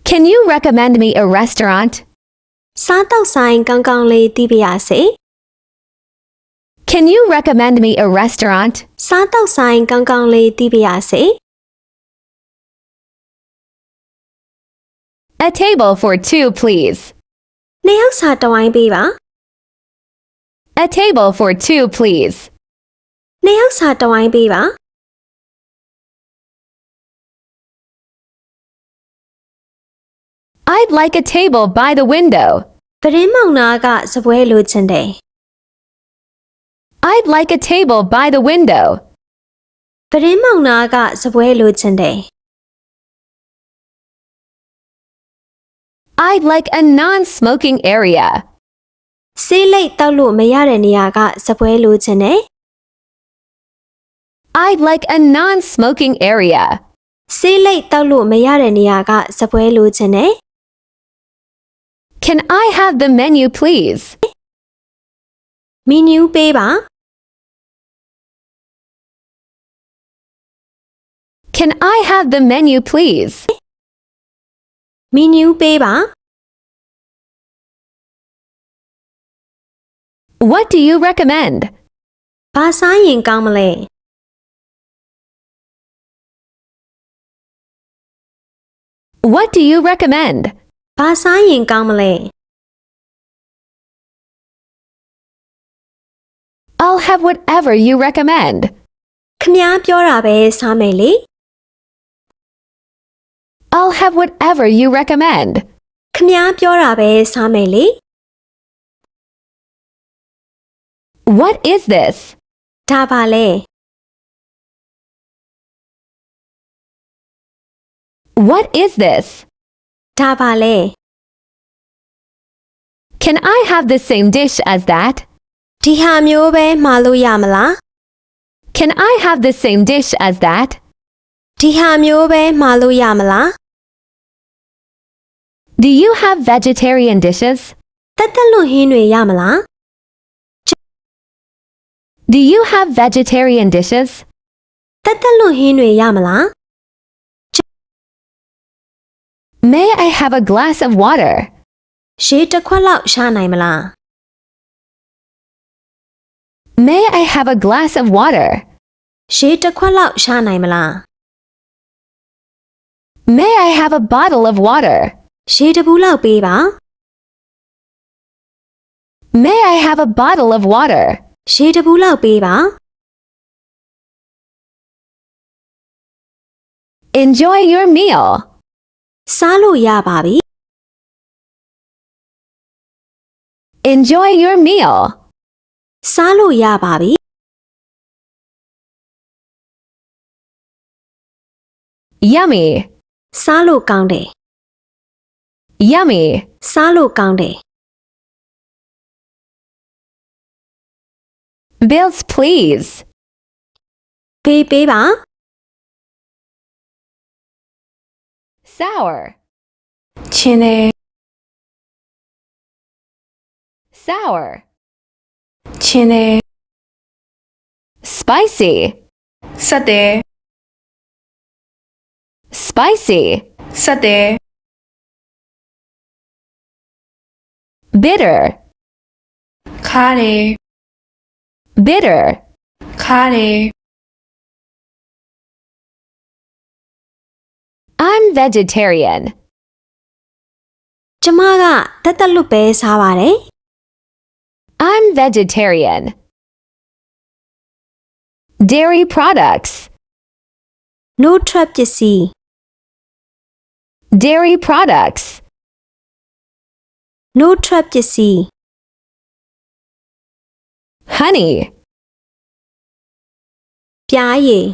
Can you recommend me a restaurant? စားတောက်ဆိုင်ကောင်းကောင်းလေးသိပါရစေ Can you recommend me a restaurant? စားတောက်ဆိုင်ကောင်းကောင်းလေးသိပါရစေ A table for two, please. နှစ်ယောက်စာတစ်ဝိုင်းပေးပါ A table for two, please. နှစ်ယောက်စာတစ်ဝိုင်းပေးပါ I'd like a table by the window. ပရင်းမောင်နာကစပွဲလိုချင်တယ် I'd like a table by the window. ပရင်းမောင်နာကစပွဲလိုချင်တယ် I'd like a non-smoking area. ဆေးလိပ်တောက်လို့မရတဲ့နေရာကစပွဲလိုချင်တယ် I'd like a non-smoking area. ဆေးလိပ်တောက်လို့မရတဲ့နေရာကစပွဲလိုချင်တယ် Can I have the menu, please? မီနူးပေးပါ Can I have the menu, please? မီနူးပေးပါ What do you recommend? ဘာစားရင်ကောင်းမလဲ What do you recommend? ဘာစားရင်ကောင်းမလဲ I'll have whatever you recommend. ခမည်းပြောတာပဲစားမယ်လေ I'll have whatever you recommend. ခမည်းပြောတာပဲစားမယ်လေ What is this? ဒါပါလေ What is this? ဒါပါလေ Can I have the same dish as that? ဒီဟာမျိုးပဲမှာလို့ရမလား Can I have the same dish as that? ဒီဟာမျိုးပဲမှာလို့ရမလား Do you have vegetarian dishes? တက်တက်လွန်ဟင်းတွေရမလား Do you have vegetarian dishes? တက်တက်လွန်ဟင်းတွေရမလား May I have a glass of water? ရေတစ်ခွက်လောက်ရှာနိုင်မလား May I have a glass of water? ရေတစ်ခွက်လောက်ရှာနိုင်မလား May I have a bottle of water? ရေတစ်ဘူးလောက်ပေးပါ May I have a bottle of water? ရေတစ်ဘူးလောက်ပေးပါ Enjoy your meal. စားလို့ရပါပြီ Enjoy your meal. စားလို့ရပါပြီ Yummy. စားလို့ကောင်းတယ် Yummy. စားလို့ကောင်းတယ် Bills, please. ပေးပေးပါ Sour. ချင်းတယ် Sour. ချင်းတယ် Spicy. ဆက်တယ် Spicy. ဆက်တယ် Bitter. ခါတယ် Bitter. ခါတယ် I'm vegetarian. ကျမကတက်တက်လွတ်ပဲစားပါတယ် I'm vegetarian. Dairy products. no trap ပစ္စည်း Dairy products. no trap ပစ္စည်း Honey. ပြားရည်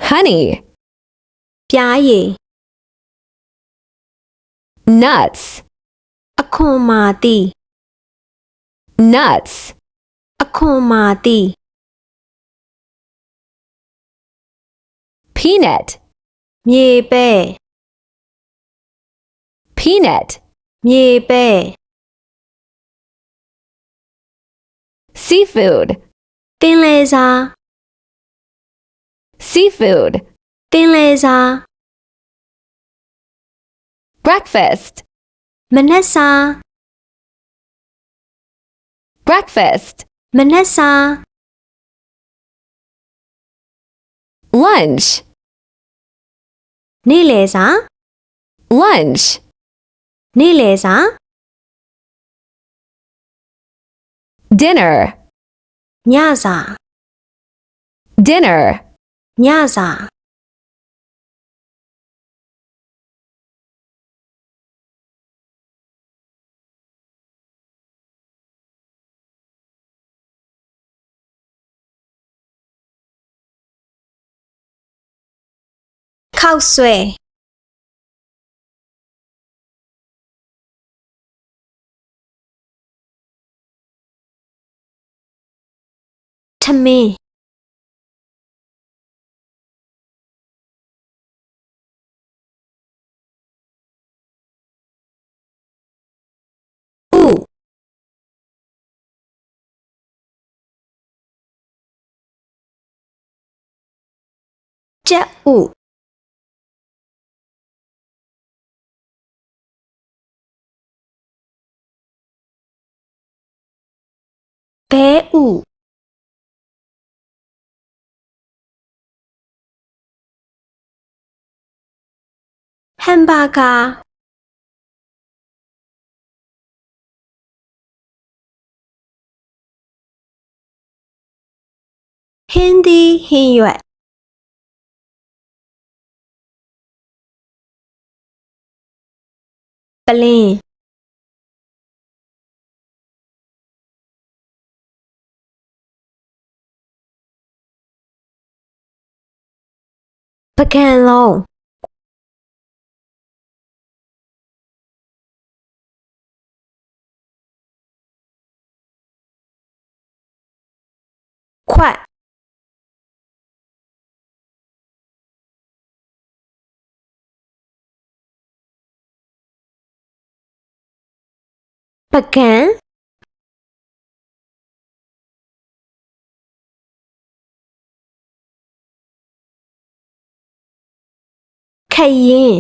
Honey. ပြားရည် Nuts. အခွန်မာတိ Nuts. အခွန်မာတိ Peanut. မြေပဲ Peanut. မြေပဲ Seafood. ပင်လယ်စာ Seafood. ပင်လယ်စာ breakfast, မနက်စာ breakfast, မနက်စာ lunch, နေ့လယ်စာ lunch, နေ့လယ်စာ dinner, ညစာ dinner, ညစာ ခောက်ဆွဲ ထမင်း ဥ ကြက်ဥ ဘဲဥ ဟမ်ဘာဂါ ဟင်းသီးဟင်းရွက် ပလင်း ပကံလုံး ခွက် ပကံ ခရင်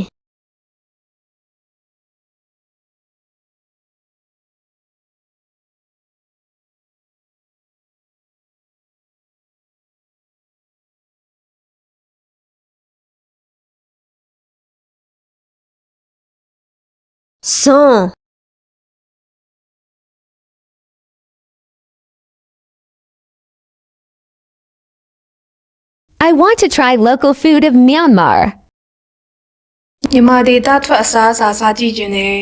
ဇွန်း I want to try local food of Myanmar. မြန်မာဒေသထွက်အစားအစာစားကြည့်ခြင်းနဲ့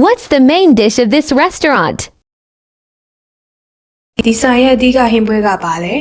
What's the main dish of this restaurant? ဒီဆိုင်ရဲ့အဓိကဟင်းပွဲကပါလဲ